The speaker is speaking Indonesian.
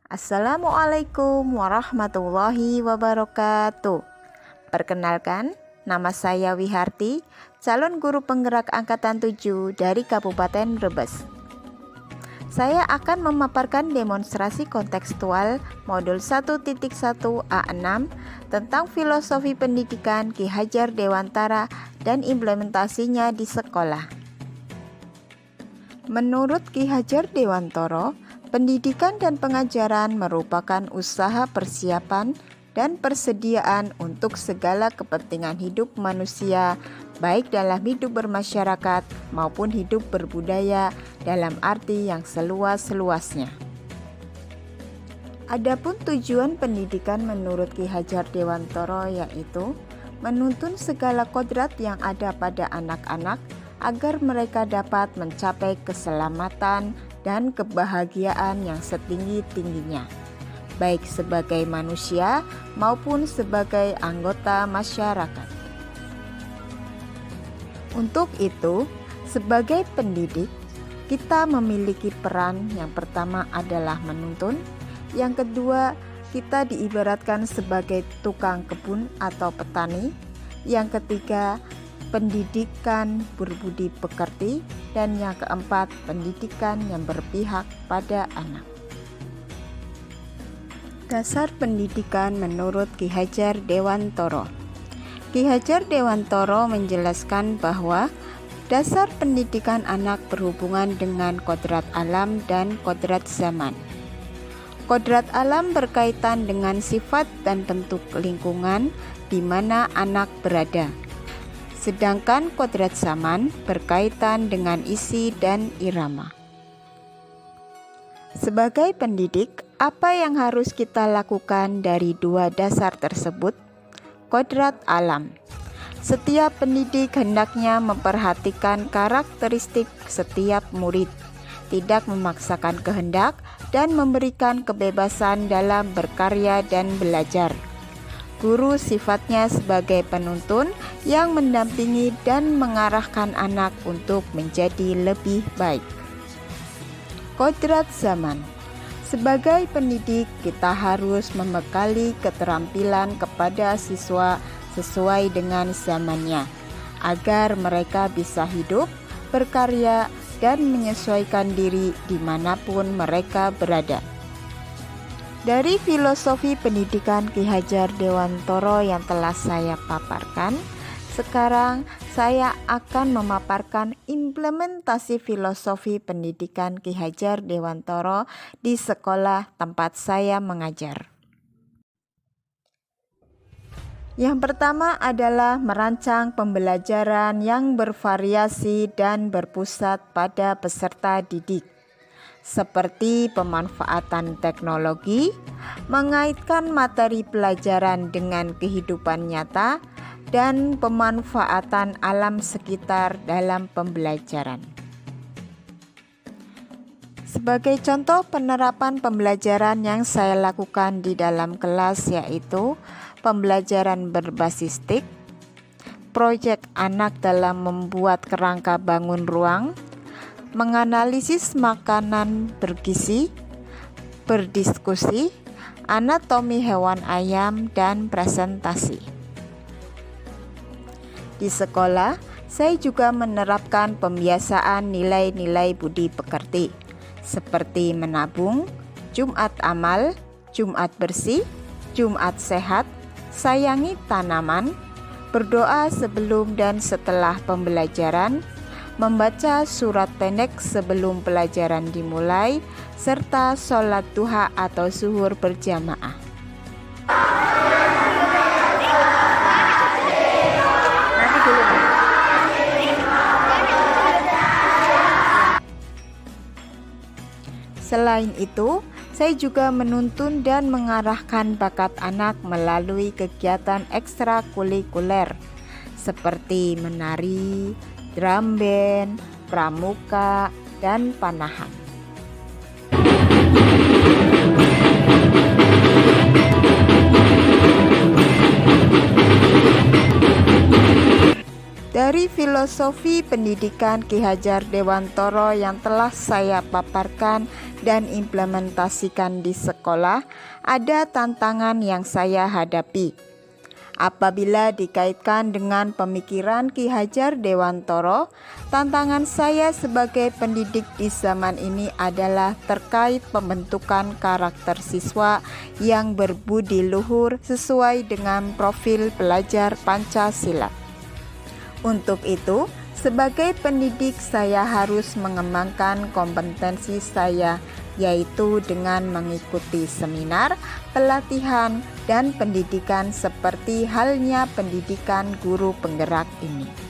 Assalamualaikum warahmatullahi wabarakatuh. Perkenalkan, nama saya Wiharti, calon guru penggerak angkatan 7 dari Kabupaten Brebes. Saya akan memaparkan demonstrasi kontekstual modul 1.1 A6 tentang filosofi pendidikan Ki Hajar Dewantara dan implementasinya di sekolah. Menurut Ki Hajar Dewantara, pendidikan dan pengajaran merupakan usaha persiapan dan persediaan untuk segala kepentingan hidup manusia, baik dalam hidup bermasyarakat maupun hidup berbudaya dalam arti yang seluas-luasnya. Adapun tujuan pendidikan menurut Ki Hajar Dewantara yaitu menuntun segala kodrat yang ada pada anak-anak agar mereka dapat mencapai keselamatan dan kebahagiaan yang setinggi-tingginya, baik sebagai manusia maupun sebagai anggota masyarakat. Untuk itu, sebagai pendidik, kita memiliki peran yang pertama adalah menuntun, yang kedua, kita diibaratkan sebagai tukang kebun atau petani, yang ketiga, pendidikan berbudi pekerti, dan yang keempat, pendidikan yang berpihak pada anak. Dasar pendidikan menurut Ki Hajar Dewantara. Ki Hajar Dewantara menjelaskan bahwa dasar pendidikan anak berhubungan dengan kodrat alam dan kodrat zaman. Kodrat alam berkaitan dengan sifat dan bentuk lingkungan di mana anak berada. Sedangkan kodrat zaman berkaitan dengan isi dan irama. Sebagai pendidik, apa yang harus kita lakukan dari dua dasar tersebut? Kodrat alam. Setiap pendidik hendaknya memperhatikan karakteristik setiap murid, tidak memaksakan kehendak, dan memberikan kebebasan dalam berkarya dan belajar. Guru sifatnya sebagai penuntun yang mendampingi dan mengarahkan anak untuk menjadi lebih baik. Kodrat zaman. Sebagai pendidik, kita harus membekali keterampilan kepada siswa sesuai dengan zamannya, agar mereka bisa hidup, berkarya, dan menyesuaikan diri dimanapun mereka berada. Dari filosofi pendidikan Ki Hajar Dewantara yang telah saya paparkan, sekarang saya akan memaparkan implementasi filosofi pendidikan Ki Hajar Dewantara di sekolah tempat saya mengajar. Yang pertama adalah merancang pembelajaran yang bervariasi dan berpusat pada peserta didik, seperti pemanfaatan teknologi, mengaitkan materi pelajaran dengan kehidupan nyata, dan pemanfaatan alam sekitar dalam pembelajaran. Sebagai contoh penerapan pembelajaran yang saya lakukan di dalam kelas yaitu pembelajaran berbasis TIK, proyek anak dalam membuat kerangka bangun ruang, menganalisis makanan bergizi, berdiskusi, anatomi hewan ayam, dan presentasi. Di sekolah, saya juga menerapkan pembiasaan nilai-nilai budi pekerti, seperti menabung, Jumat amal, Jumat bersih, Jumat sehat, sayangi tanaman, berdoa sebelum dan setelah pembelajaran, membaca surat pendek sebelum pelajaran dimulai, serta sholat duha atau zuhur berjamaah. Selain itu, saya juga menuntun dan mengarahkan bakat anak melalui kegiatan ekstrakurikuler seperti menari, drum band, pramuka, dan panahan. Dari filosofi pendidikan Ki Hajar Dewantara yang telah saya paparkan dan implementasikan di sekolah, ada tantangan yang saya hadapi. Apabila dikaitkan dengan pemikiran Ki Hajar Dewantara, tantangan saya sebagai pendidik di zaman ini adalah terkait pembentukan karakter siswa yang berbudi luhur sesuai dengan profil pelajar Pancasila. Untuk itu, sebagai pendidik saya harus mengembangkan kompetensi saya, yaitu dengan mengikuti seminar, pelatihan, dan pendidikan seperti halnya pendidikan guru penggerak ini.